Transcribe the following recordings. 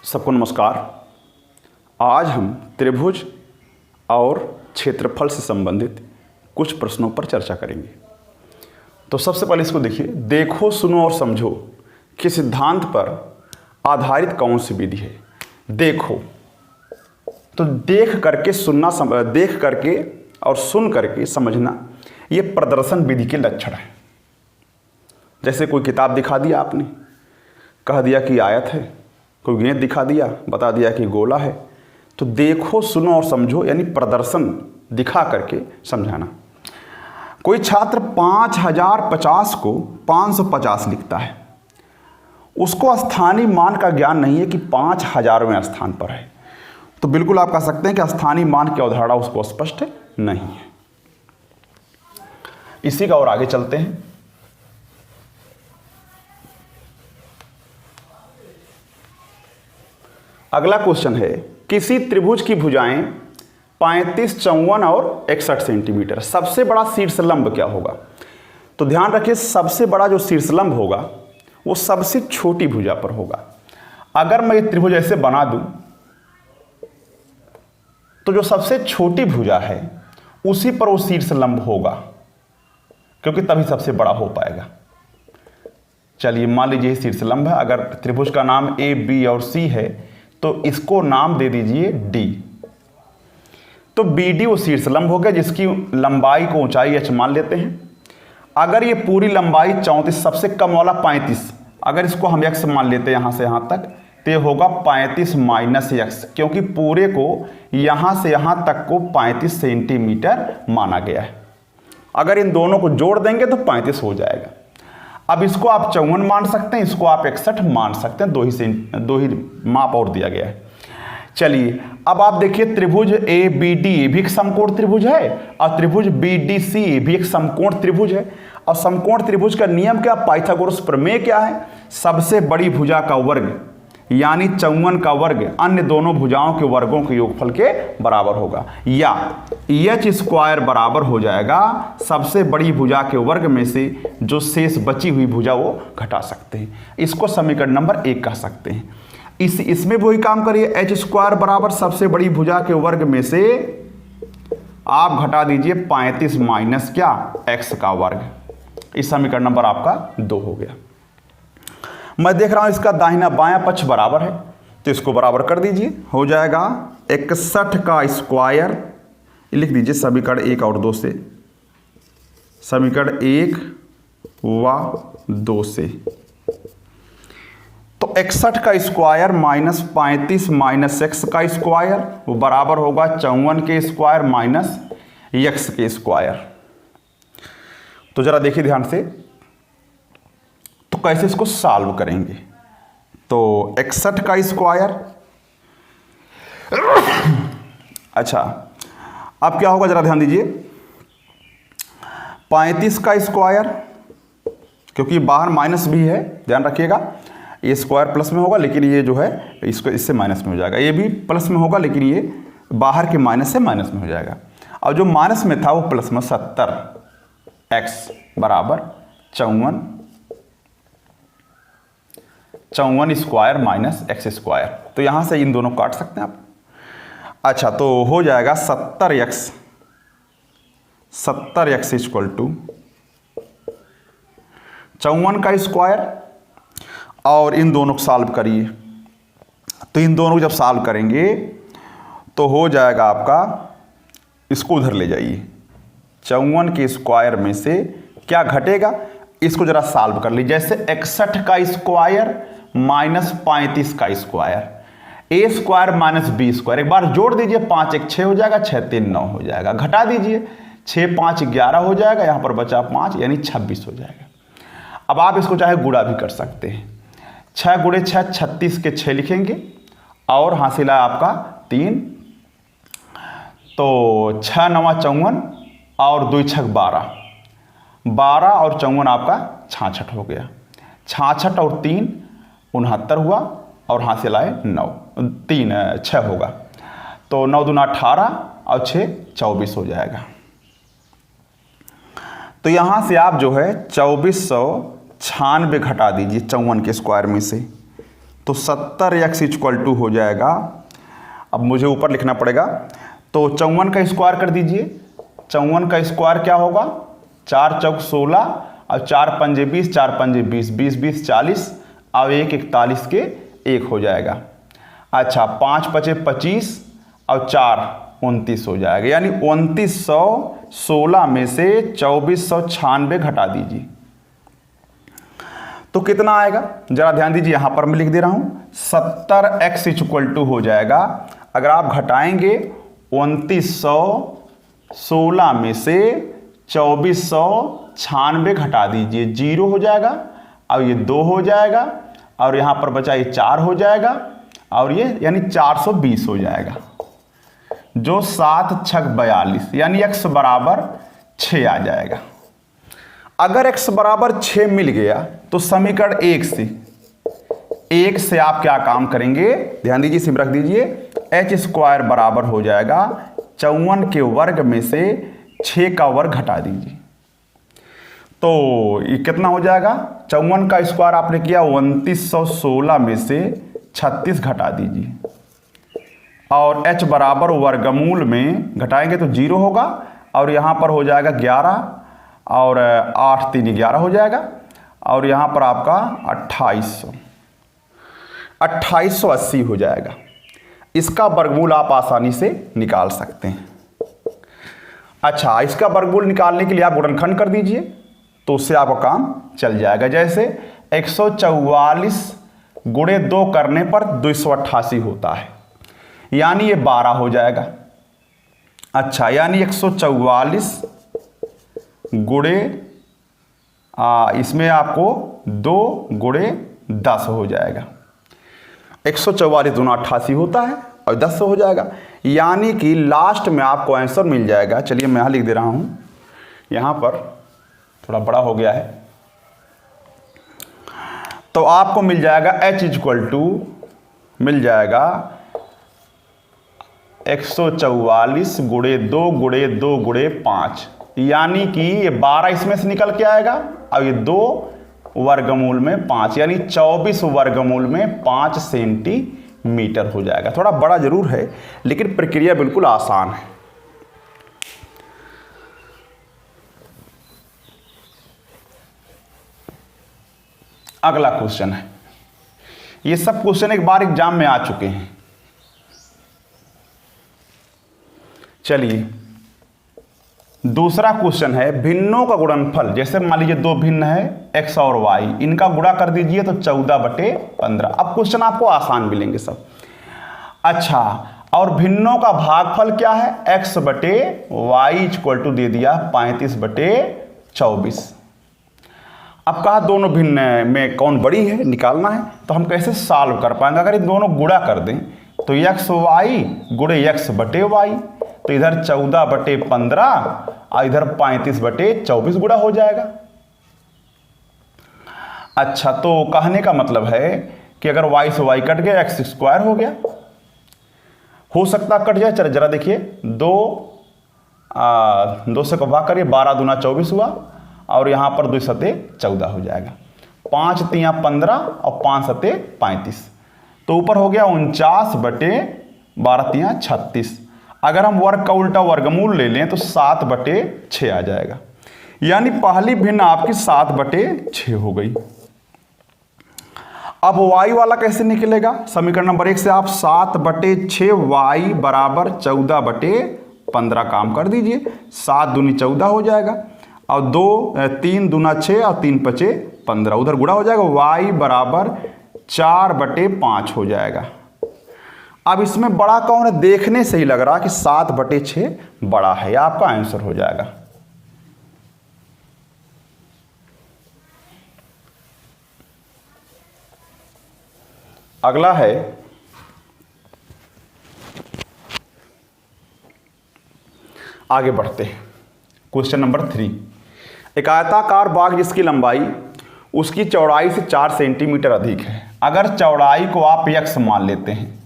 सबको नमस्कार। आज हम त्रिभुज और क्षेत्रफल से संबंधित कुछ प्रश्नों पर चर्चा करेंगे। तो सबसे पहले इसको देखिए, देखो सुनो और समझो के सिद्धांत पर आधारित कौन सी विधि है। देखो तो देख करके सुनना, देख करके और सुन करके समझना, ये प्रदर्शन विधि के लक्षण है। जैसे कोई किताब दिखा दिया आपने, कह दिया कि आयत है, कोई गेंद दिखा दिया, बता दिया कि गोला है। तो देखो सुनो और समझो यानी प्रदर्शन दिखा करके समझाना। कोई छात्र 5050 को 550 लिखता है, उसको स्थानीय मान का ज्ञान नहीं है कि 5000वें स्थान पर है। तो बिल्कुल आप कह सकते हैं कि स्थानीय मान की अवधारणा उसको स्पष्ट नहीं है। इसी का और आगे चलते हैं। अगला क्वेश्चन है, किसी त्रिभुज की भुजाएं 35, 54 और 61 सेंटीमीटर। सबसे बड़ा शीर्षलंब क्या होगा? तो ध्यान रखिए, सबसे बड़ा जो शीर्षलंब होगा वो सबसे छोटी भुजा पर होगा। अगर मैं ये त्रिभुज ऐसे बना दूं तो जो सबसे छोटी भुजा है उसी पर वो शीर्षलंब होगा, क्योंकि तभी सबसे बड़ा हो पाएगा। चलिए मान लीजिए शीर्षलंब है। अगर त्रिभुज का नाम ए, बी और सी है तो इसको नाम दे दीजिए डी। तो बी डी वो शीर्षलंब हो गया जिसकी लंबाई को ऊंचाई h मान लेते हैं। अगर ये पूरी लंबाई 34, सबसे कम वाला 35, अगर इसको हम x मान लेते हैं यहां से यहां तक, तो ये होगा 35 माइनस x, क्योंकि पूरे को यहां से यहां तक को 35 सेंटीमीटर माना गया है। अगर इन दोनों को जोड़ देंगे तो 35 हो जाएगा। अब इसको आप 54 मान सकते हैं, इसको आप 61 मान सकते हैं, दो ही माप और दिया गया है। चलिए अब आप देखिए, त्रिभुज ए बी डी भी एक समकोण त्रिभुज है और त्रिभुज बी डी सी भी एक समकोण त्रिभुज है। और समकोण त्रिभुज का नियम क्या, पाइथागोरस प्रमेय क्या है? सबसे बड़ी भुजा का वर्ग यानी 54 का वर्ग अन्य दोनों भुजाओं के वर्गों के योगफल के बराबर होगा, या h स्क्वायर बराबर हो जाएगा सबसे बड़ी भुजा के वर्ग में से जो शेष बची हुई भुजा वो घटा सकते हैं। इसको समीकरण नंबर 1 कह सकते हैं। इसमें वही काम करिए, h स्क्वायर बराबर सबसे बड़ी भुजा के वर्ग में से आप घटा दीजिए 35 माइनस क्या, x का वर्ग। इस समीकरण नंबर आपका 2 हो गया। मैं देख रहा हूं इसका दाहिना बायां पक्ष बराबर है, तो इसको बराबर कर दीजिए, हो जाएगा 61 का स्क्वायर। लिख दीजिए समीकरण 1 और 2 से, समीकरण 1 व 2 से। तो 61 का स्क्वायर माइनस 35 माइनस x का स्क्वायर वो बराबर होगा 54 के स्क्वायर माइनस x के स्क्वायर। तो जरा देखिए ध्यान से, तो कैसे इसको सॉल्व करेंगे। तो 61 का स्क्वायर, अच्छा अब क्या होगा जरा ध्यान दीजिए, 35 का स्क्वायर, क्योंकि बाहर माइनस भी है, ध्यान रखिएगा, ये स्क्वायर प्लस में होगा लेकिन ये जो है इसको इससे माइनस में हो जाएगा। ये भी प्लस में होगा लेकिन ये बाहर के माइनस से माइनस में हो जाएगा। और जो माइनस में था वो प्लस में 70, x बराबर 54 स्क्वायर माइनस x स्क्वायर। तो यहां से इन दोनों काट सकते हैं आप। अच्छा तो हो जाएगा 70x इक्वल टू 54 का स्क्वायर, और इन दोनों को सॉल्व करिए। तो इन दोनों को जब सॉल्व करेंगे तो हो जाएगा आपका, इसको उधर ले जाइए, 54 के स्क्वायर में से क्या घटेगा, इसको जरा सॉल्व कर लीजिए। जैसे 61 का स्क्वायर माइनस 35 का स्क्वायर, ए स्क्वायर माइनस बी स्क्वायर, एक बार जोड़ दीजिए, 5 1 6 हो जाएगा, 6 3 9 हो जाएगा। घटा दीजिए, 6 5 11 हो जाएगा, यहां पर बचा 5 यानी 26 हो जाएगा। अब आप इसको चाहे गुणा भी कर सकते हैं, 6 गुणे 6 36 के 6 लिखेंगे और हासिल है आपका 3। तो 6 9 54 और 2 6 12, 12 और 54 आपका 66 हो गया। 66 और 3 69 हुआ और हासिल आए 9, 3 6 होगा। तो 9 दूना 18 और 6 24 हो जाएगा। तो यहां से आप जो है 2496 घटा दीजिए 54 के स्क्वायर में से, तो 70x इक्वल टू हो जाएगा, अब मुझे ऊपर लिखना पड़ेगा, तो 54 का स्क्वायर कर दीजिए। 54 का स्क्वायर क्या होगा, 4 चौक 16 और 4 पंजे 20, 4 पंजे 20, 20 20 40 और 1 41 के 1 हो जाएगा। अच्छा 5 पचे 25 और 4 29 हो जाएगा, यानी 2916 में से 2496 घटा दीजिए तो कितना आएगा, जरा ध्यान दीजिए, यहां पर मैं लिख दे रहा हूं 70x इक्वल टू हो जाएगा, अगर आप घटाएंगे 2916 में से 2496 घटा दीजिए, 0 हो जाएगा और ये 2 हो जाएगा और यहां पर बचा ये 4 हो जाएगा और ये यानी 420 हो जाएगा, जो 7 छक 42 यानी x बराबर 6 आ जाएगा। अगर x बराबर 6 मिल गया तो समीकरण 1 से आप क्या काम करेंगे, ध्यान दीजिए, सिम रख दीजिए, h स्क्वायर बराबर हो जाएगा 54 के वर्ग में से 6 का वर्ग घटा दीजिए, तो ये कितना हो जाएगा, 54 का स्क्वायर आपने किया 2916 में से 36 घटा दीजिए और h बराबर वर्गमूल में घटाएंगे तो 0 होगा और यहाँ पर हो जाएगा 11 और 8 3 11 हो जाएगा और यहाँ पर आपका 2880 हो जाएगा। इसका वर्गमूल आप आसानी से निकाल सकते हैं। अच्छा, इसका वर्गमूल निकालने के लिए आप गुणनखंड कर दीजिए तो उससे आपका काम चल जाएगा। जैसे 144 गुणे 2 करने पर 288 होता है, यानी ये 12 हो जाएगा। अच्छा, यानी 144 गुणे इसमें आपको 2 गुणे 10 हो जाएगा, 144 दूना 88 होता है और 10 हो जाएगा, यानी कि लास्ट में आपको आंसर मिल जाएगा। चलिए मैं यहाँ लिख दे रहा हूँ, यहाँ पर थोड़ा बड़ा हो गया है, तो आपको मिल जाएगा h इक्वल टू मिल जाएगा 144 गुणे 2 गुणे 2 गुणे 5, यानी कि ये 12 इसमें से निकल के आएगा और ये 2 वर्गमूल में 5 यानी 24 वर्गमूल में 5 सेंटीमीटर हो जाएगा। थोड़ा बड़ा जरूर है लेकिन प्रक्रिया बिल्कुल आसान है। अगला क्वेश्चन है, ये सब क्वेश्चन एक बार एग्जाम में आ चुके हैं। चलिए दूसरा क्वेश्चन है, भिन्नों का गुणनफल, जैसे मान लीजिए 2 भिन्न है x और y, इनका गुणा कर दीजिए तो 14/15। अब क्वेश्चन आपको आसान मिलेंगे सब। अच्छा, और भिन्नों का भागफल क्या है, x/y इक्वल टू दे दिया 35/24। अब कहा दोनों भिन्न में कौन बड़ी है निकालना है, तो हम कैसे सॉल्व कर पाएंगे, अगर इन दोनों गुणा कर दें तो xy गुणे x/y, तो इधर 14/15 और इधर 35/24 गुणा हो जाएगा। अच्छा, तो कहने का मतलब है कि अगर y से y कट गया x स्क्वायर हो गया, हो सकता कट जाए। चलो जरा देखिए, 2 से भाग करिए, 12 दूना 24 हुआ और यहाँ पर 2 सते 14 हो जाएगा, 5 तिया 15 और 5 सते 35, तो ऊपर हो गया 49/12 तिया 36। अगर हम वर्ग का उल्टा वर्गमूल ले लें तो 7/6 आ जाएगा, यानी पहली भिन्न आपकी 7/6 हो गई। अब y वाला कैसे निकलेगा, समीकरण नंबर 1 से आप 7/6 y बराबर 14/15 काम कर दीजिए, 7 दूनी 14 हो जाएगा और 3 दूना 6 और 3 पचे 15, उधर गुणा हो जाएगा, y बराबर 4/5 हो जाएगा। अब इसमें बड़ा कौन है, देखने से ही लग रहा कि 7/6 बड़ा है, आपका आंसर हो जाएगा। अगला है आगे बढ़ते हैं, क्वेश्चन नंबर 3। एक आयताकार बाग जिसकी लंबाई उसकी चौड़ाई से 4 सेंटीमीटर अधिक है। अगर चौड़ाई को आप x मान लेते हैं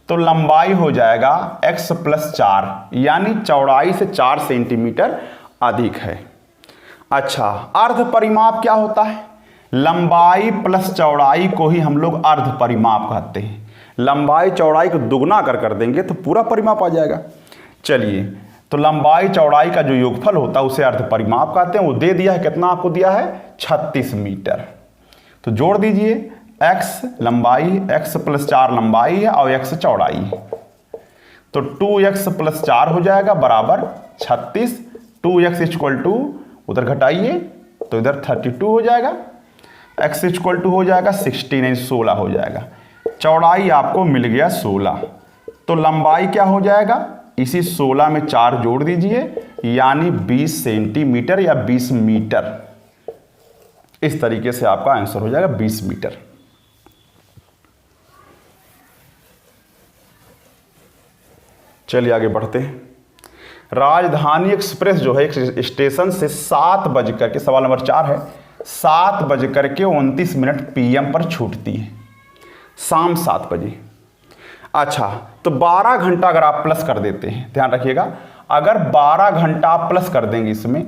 तो लंबाई हो जाएगा x + 4, यानी चौड़ाई से 4 सेंटीमीटर अधिक है। अच्छा, अर्ध परिमाप क्या होता है, लंबाई प्लस चौड़ाई को ही हम लोग अर्ध परिमाप कहते हैं। लंबाई चौड़ाई को दुगना कर देंगे तो पूरा परिमाप आ जाएगा। चलिए, तो लंबाई चौड़ाई का जो योगफल होता है उसे अर्ध परिमाप कहते हैं। वो दे दिया है, कितना आपको दिया है, 36 मीटर। तो जोड़ दीजिए, x लंबाई, x + 4 लंबाई है और x चौड़ाई है, तो 2x + 4 हो जाएगा बराबर 36। 2x = उधर घटाइए तो इधर 32 हो जाएगा, x = हो जाएगा 16 16 हो जाएगा। चौड़ाई आपको मिल गया 16, तो लंबाई क्या हो जाएगा, इसी 16 में 4 जोड़ दीजिए, यानी 20 सेंटीमीटर या 20 मीटर। इस तरीके से आपका आंसर हो जाएगा 20 मीटर। चलिए आगे बढ़ते हैं। राजधानी एक्सप्रेस जो है एक स्टेशन से 7 बजकर के, सवाल नंबर 4 है, 7:29 PM पर छूटती है, शाम 7 बजे। अच्छा, तो 12 घंटा अगर आप प्लस कर देते हैं, ध्यान रखिएगा, अगर 12 घंटा आप प्लस कर देंगे इसमें,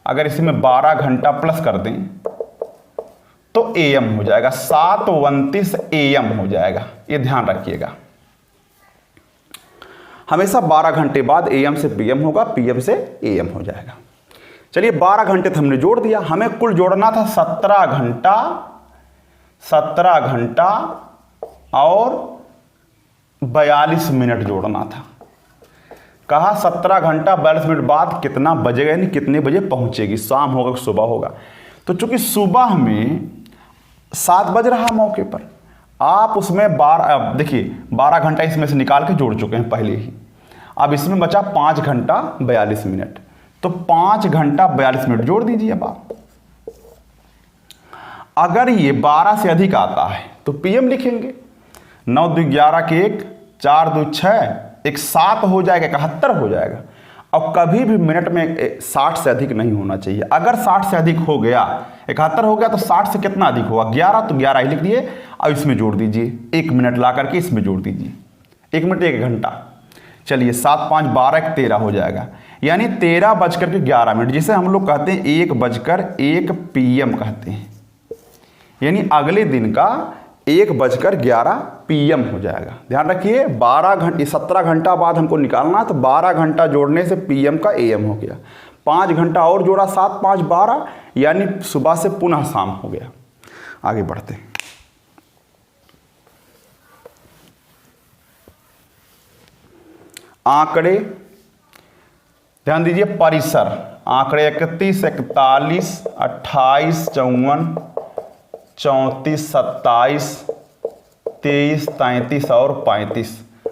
अगर इसमें 12 घंटा प्लस कर दें तो AM हो जाएगा, 7:29 AM हो जाएगा। ये ध्यान रखिएगा, हमेशा 12 घंटे बाद AM से PM होगा, PM से AM हो जाएगा। चलिए 12 घंटे तो हमने जोड़ दिया, हमें कुल जोड़ना था 17 घंटा और 42 मिनट जोड़ना था। कहा 17 घंटा 42 मिनट बाद कितना बजेगा, यानी कितने बजे पहुंचेगी, शाम होगा कि सुबह होगा। तो चूंकि सुबह में 7 बज रहा मौके पर, आप उसमें 12, देखिए 12 घंटा इसमें से निकाल के जोड़ चुके हैं पहले ही, अब इसमें बचा 5 घंटा 42 मिनट, तो 5 घंटा 42 मिनट जोड़ दीजिए। अब आप अगर ये 12 से अधिक आता है तो PM लिखेंगे, 9 2 11 के 1, 4 2 6, 1 7 हो जाएगा, 71 हो जाएगा। और कभी भी मिनट में 60 से अधिक नहीं होना चाहिए। अगर 60 से अधिक हो गया, 71 हो गया, तो 60 से कितना अधिक होगा, 11, तो 11 ही लिख दिए। अब इसमें जोड़ दीजिए, 1 मिनट ला करके इसमें जोड़ दीजिए, 1 मिनट 1 घंटा। चलिए 7 5 12 13 हो जाएगा, यानी 13:11, जिसे हम लोग कहते हैं 1:1 PM कहते हैं, यानी अगले दिन का 1:11 PM हो जाएगा। ध्यान रखिए 12 घंटे, 17 घंटा बाद हमको निकालना, तो 12 घंटा जोड़ने से PM का AM हो गया, 5 घंटा और जोड़ा, 7 5 12, यानी सुबह से पुनः शाम हो गया। आगे बढ़ते हैं। आंकड़े ध्यान दीजिए, परिसर, आंकड़े 31 41 28 54 34 27 23 33 और 35।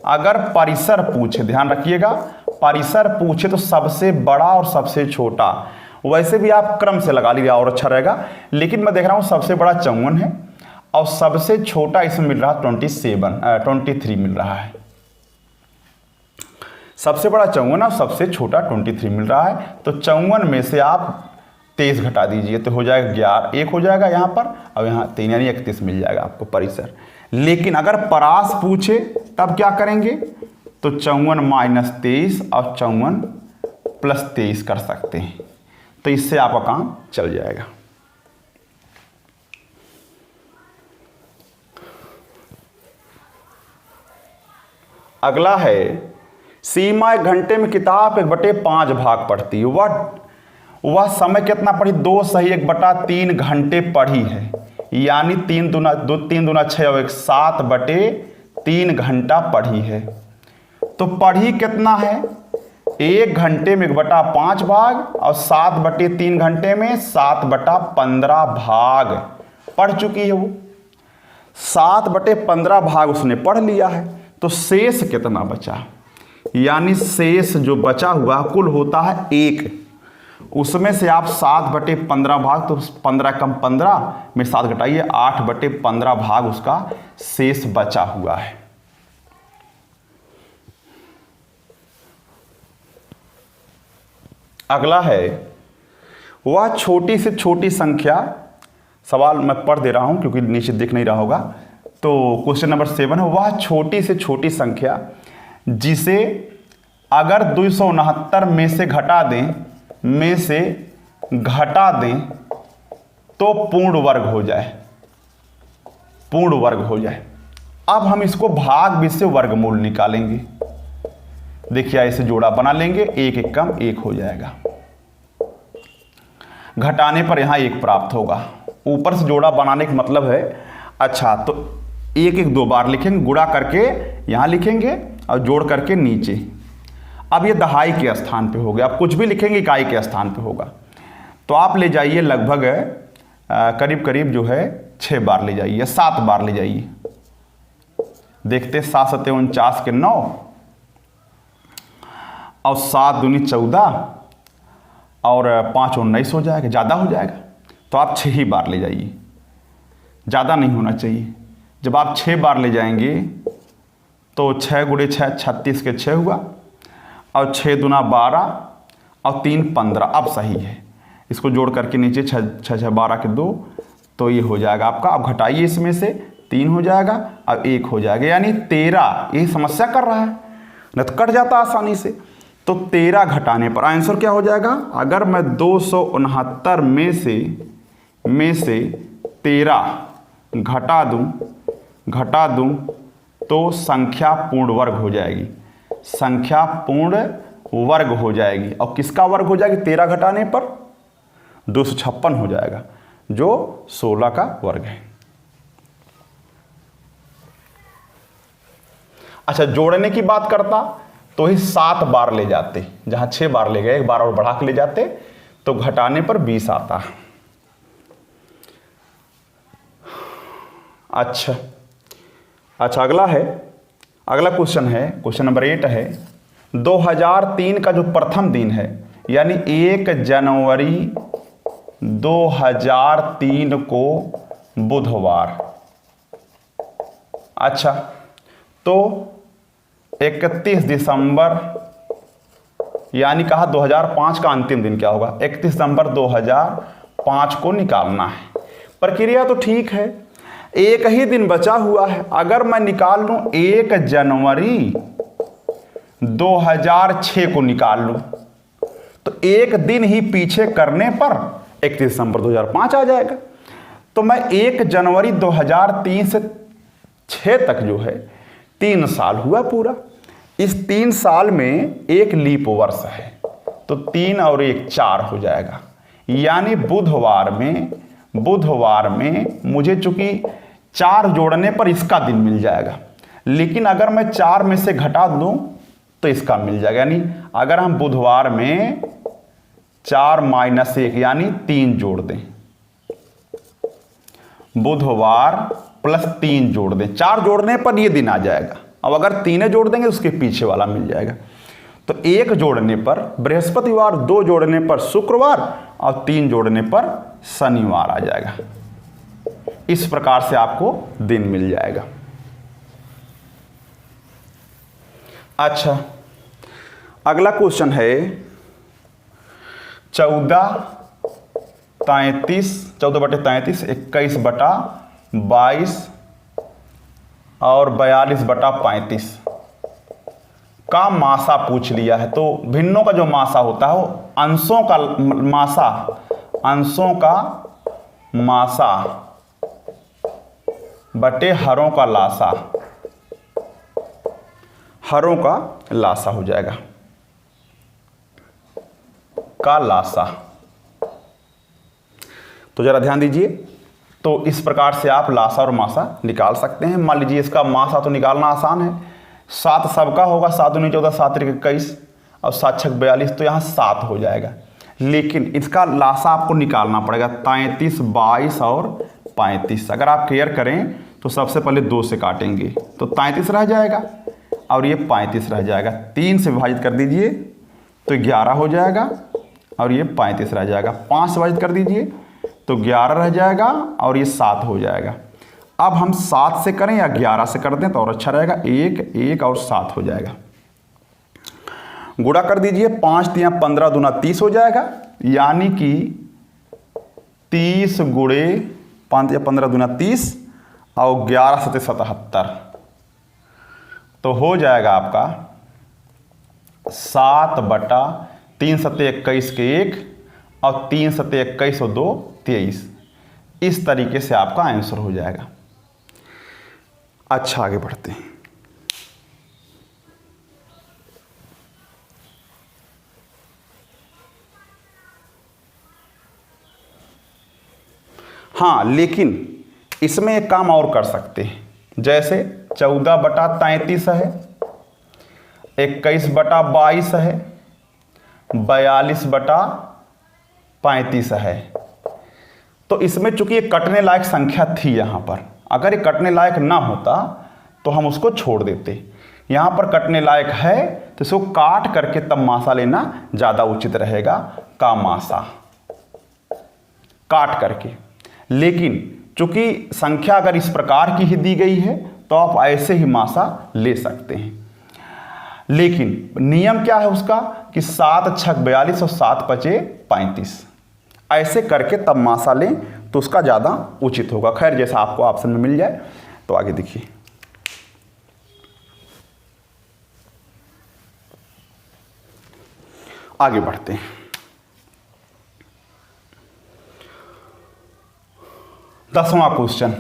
अगर परिसर पूछे, ध्यान रखिएगा, परिसर पूछे तो सबसे बड़ा और सबसे छोटा, वैसे भी आप क्रम से लगा लीजिए और अच्छा रहेगा, लेकिन मैं देख रहा हूं सबसे बड़ा 54 है और सबसे छोटा इसमें मिल रहा 23 मिल रहा है। सबसे बड़ा 54 और सबसे छोटा 23 मिल रहा है, तो 54 में से आप 23 घटा दीजिए तो हो जाएगा 11, 1 हो जाएगा यहाँ पर, और यहाँ 3 यानी 31 मिल जाएगा आपको परिसर। लेकिन अगर परास पूछे तब क्या करेंगे, तो 54 - 23 और 54 + 23 कर सकते हैं, तो इससे आपका काम चल जाएगा। अगला है सीमा 1 घंटे में किताब 1/5 भाग पढ़ती है, वह समय कितना पढ़ी, 2 सही 1/3 घंटे पढ़ी है, यानी 3 दूना 6 और 1 7/3 घंटा पढ़ी है। तो पढ़ी कितना है, 1 घंटे में 1/5 भाग और 7/3 घंटे में 7/15 भाग पढ़ चुकी है। वो 7/15 भाग उसने पढ़ लिया है, तो शेष कितना बचा, यानी शेष जो बचा हुआ कुल होता है 1, उसमें से आप 7/15 भाग, तो 15 कम 15 में 7 घटाइए, 8/15 भाग उसका शेष बचा हुआ है। अगला है वह छोटी से छोटी संख्या, सवाल मैं पढ़ दे रहा हूं क्योंकि नीचे दिख नहीं रहा होगा। तो क्वेश्चन नंबर 7 है, वह छोटी से छोटी संख्या जिसे अगर 269 में से घटा दें तो पूर्ण वर्ग हो जाए, पूर्ण वर्ग हो जाए। अब हम इसको भाग 20 से वर्गमूल निकालेंगे। देखिए ऐसे जोड़ा बना लेंगे, एक एक कम एक हो जाएगा, घटाने पर यहां एक प्राप्त होगा। ऊपर से जोड़ा बनाने का मतलब है, अच्छा तो एक एक दो बार लिखेंगे, गुणा करके यहां लिखेंगे और जोड़ करके नीचे। अब ये दहाई के स्थान पे हो गया, आप कुछ भी लिखेंगे इकाई के स्थान पे होगा। तो आप ले जाइए लगभग करीब करीब जो है 6 बार ले जाइए, 7 बार ले जाइए। देखते 7 सत्ते 49 के 9 और 7 दूनी 14 और 5 19 हो जाएगा, ज़्यादा हो जाएगा। तो आप 6 ही बार ले जाइए, ज़्यादा नहीं होना चाहिए। जब आप 6 बार ले जाएंगे तो 6 गुणे 6 36 के 6 हुआ, और 6 दूना 12 और 3 15। अब सही है, इसको जोड़ करके नीचे 6 6 12 के 2, तो ये हो जाएगा आपका। अब घटाइए, इसमें से 3 हो जाएगा, अब 1 हो जाएगा, यानी 13। यही समस्या कर रहा है, नहीं तो कट जाता आसानी से। तो 13 घटाने पर आंसर क्या हो जाएगा? अगर मैं 269 में से 13 घटा दूं तो संख्या पूर्ण वर्ग हो जाएगी, संख्या पूर्ण वर्ग हो जाएगी। और किसका वर्ग हो जाएगी? 13 घटाने पर 256 हो जाएगा, जो 16 का वर्ग है। अच्छा, जोड़ने की बात करता तो ही 7 बार ले जाते, जहां 6 बार ले गए 1 बार और बढ़ा के ले जाते, तो घटाने पर 20 आता। अच्छा, अगला क्वेश्चन है, क्वेश्चन नंबर 8 है। 2003 का जो प्रथम दिन है, यानी 1 जनवरी 2003 को बुधवार। अच्छा, तो 31 दिसंबर, यानी कहा 2005 का अंतिम दिन क्या होगा? 31 दिसंबर 2005 को निकालना है। प्रक्रिया तो ठीक है, एक ही दिन बचा हुआ है। अगर मैं निकाल लूं 1 जनवरी 2006 को निकाल लूं, तो एक दिन ही पीछे करने पर 31 दिसंबर 2005 आ जाएगा। तो मैं 1 जनवरी 2003 से 6 तक जो है 3 साल हुआ पूरा। इस 3 साल में एक लीप वर्ष है, तो 3 और 1 4 हो जाएगा। यानी बुधवार में मुझे चूंकि 4 जोड़ने पर इसका दिन मिल जाएगा, लेकिन अगर मैं 4 में से घटा दूं तो इसका मिल जाएगा। यानी अगर हम बुधवार में 4 - 1 यानी 3 जोड़ दें, बुधवार प्लस 3 जोड़ दें, 4 जोड़ने पर ये दिन आ जाएगा। अब अगर 3 जोड़ देंगे उसके पीछे वाला मिल जाएगा। तो 1 जोड़ने पर बृहस्पतिवार, 2 जोड़ने पर शुक्रवार और 3 जोड़ने पर शनिवार आ जाएगा। इस प्रकार से आपको दिन मिल जाएगा। अच्छा, अगला क्वेश्चन है 14/33, 21/22 और 42/35 का मासा पूछ लिया है। तो भिन्नों का जो मासा होता है वो अंशों का मासा बटे हरों का लासा हो जाएगा, का लासा। तो जरा ध्यान दीजिए, तो इस प्रकार से आप लासा और मासा निकाल सकते हैं। मान लीजिए इसका मासा तो निकालना आसान है, 7 सबका होगा, 7 दूनी 14, 7 त्रिक 21 और 7 छक 42, तो यहाँ 7 हो जाएगा। लेकिन इसका लासा आपको निकालना पड़ेगा, 33, 22 और 35। अगर आप क्लियर करें तो सबसे पहले 2 से काटेंगे तो 33 रह जाएगा और ये 35 रह जाएगा। 3 से विभाजित कर दीजिए तो 11 हो जाएगा और ये 35 रह जाएगा। 5 से विभाजित कर दीजिए तो 11 रह जाएगा और ये 7 हो जाएगा। अब हम 7 से करें या 11 से कर दें तो और अच्छा रहेगा, 1 और 7 हो जाएगा। गुणा कर दीजिए, 5 × 15 दूना 30 हो जाएगा, यानी कि 30 गुणे 5 × 15 दूना 30 और 11 × 7 = 77, तो हो जाएगा आपका 7/3 × 7 = 21 के 1 और 3 × 7 = 21 और 2 = 23। इस तरीके से आपका आंसर हो जाएगा। अच्छा, आगे बढ़ते हैं। हाँ, लेकिन इसमें एक काम और कर सकते हैं, जैसे 14/33 है, 21/22 है, 42/35 है। तो इसमें चूंकि ये कटने लायक संख्या थी यहाँ पर, अगर ये कटने लायक ना होता तो हम उसको छोड़ देते। यहाँ पर कटने लायक है तो इसको काट करके तब मासा लेना ज़्यादा उचित रहेगा, का मासा काट करके। लेकिन चूंकि संख्या अगर इस प्रकार की ही दी गई है तो आप ऐसे ही मासा ले सकते हैं। लेकिन नियम क्या है उसका कि 7 छक 42 और 7 पचे 35, ऐसे करके तब मासा लें तो उसका ज़्यादा उचित होगा। खैर, जैसा आपको ऑप्शन में मिल जाए। तो आगे देखिए, आगे बढ़ते हैं। 10वां क्वेश्चन,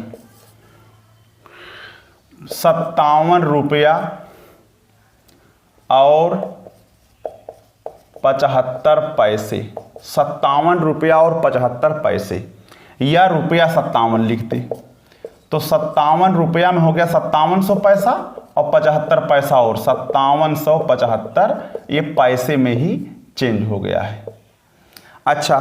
57 रुपया और 75 पैसे, 57 रुपया और 75 पैसे, या रुपया 57 लिखते तो 57 रुपया में हो गया 5700 पैसा और 75 पैसा और 5775, ये पैसे में ही चेंज हो गया है। अच्छा,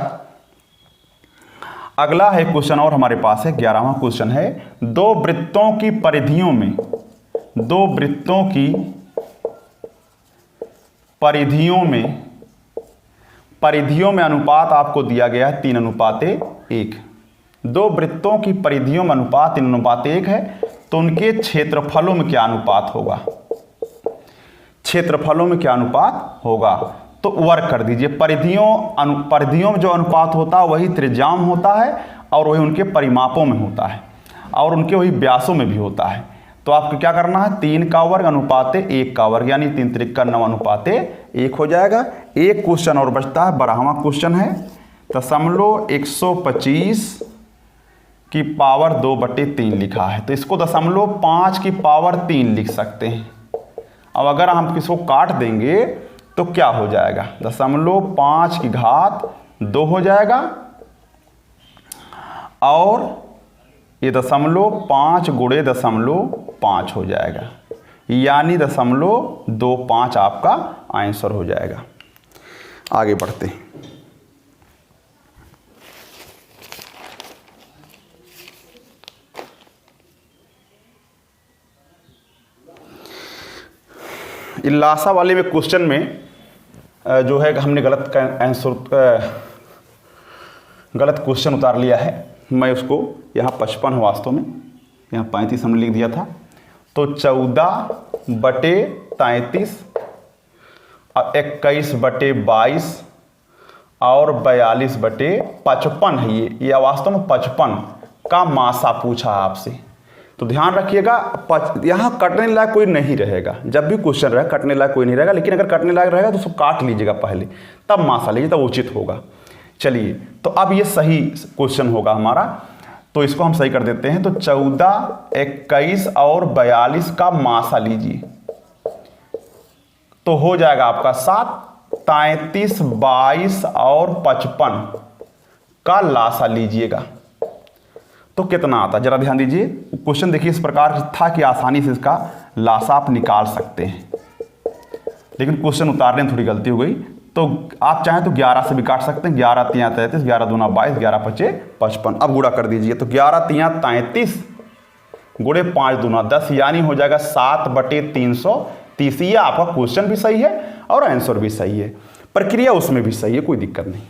अगला है क्वेश्चन और हमारे पास है 11वां क्वेश्चन है, दो वृत्तों की परिधियों में, दो वृत्तों की परिधियों में अनुपात आपको दिया गया है 3:1। दो वृत्तों की परिधियों में अनुपात 3:1 है, तो उनके क्षेत्रफलों में क्या अनुपात होगा? क्षेत्रफलों में क्या अनुपात होगा? तो वर्क कर दीजिए। परिधियों में जो अनुपात होता है वही त्रिज्याओं में होता है और वही उनके परिमापों में होता है और उनके वही व्यासों में भी होता है। तो आपको क्या करना है, 3 का वर्ग अनुपाते 1 का वर्ग, यानी 3 × 3 = 9 अनुपाते 1 हो जाएगा। एक क्वेश्चन और बचता है, 12वां क्वेश्चन है, 125 की पावर 2/3 लिखा है, तो इसको 5 की पावर 3 लिख सकते हैं। अब अगर हम इसको काट देंगे तो क्या हो जाएगा, 5 की घात 2 हो जाएगा और ये 0.5 × 0.5 हो जाएगा, यानी 0.25 आपका आंसर हो जाएगा। आगे बढ़ते हैं। लासा वाले में क्वेश्चन में जो है हमने गलत क्वेश्चन उतार लिया है। मैं उसको यहाँ 55 है, वास्तव में यहाँ 35 हमने लिख दिया था। तो 14/33 और 21/22 और 42/55 है ये वास्तव में 55 का मासा पूछा आपसे। तो ध्यान रखिएगा, यहाँ कटने लायक कोई नहीं रहेगा। जब भी क्वेश्चन रहे कटने लायक कोई नहीं रहेगा, लेकिन अगर कटने लायक रहेगा तो उसको काट लीजिएगा पहले, तब मासा लीजिए, तब उचित होगा। चलिए, तो अब ये सही क्वेश्चन होगा हमारा, तो इसको हम सही कर देते हैं। तो 14, 21 और 42 का मासा लीजिए, तो हो जाएगा आपका 7, 33, 22 और 55 का लासा लीजिएगा तो कितना आता है, जरा ध्यान दीजिए। क्वेश्चन देखिए इस प्रकार था कि आसानी से इसका लासा आप निकाल सकते हैं, लेकिन क्वेश्चन उतारने में थोड़ी गलती हो गई। तो आप चाहें तो 11 से भी काट सकते हैं, 11 × 3 = 33, 11 × 2 = 22, 11 × 5 = 55। अब गुणा कर दीजिए, तो 11 × 3 = 33 × 5 × 2 = 10, यानी हो जाएगा 7/330। ये आपका क्वेश्चन भी सही है और आंसर भी सही है, प्रक्रिया उसमें भी सही है, कोई दिक्कत नहीं।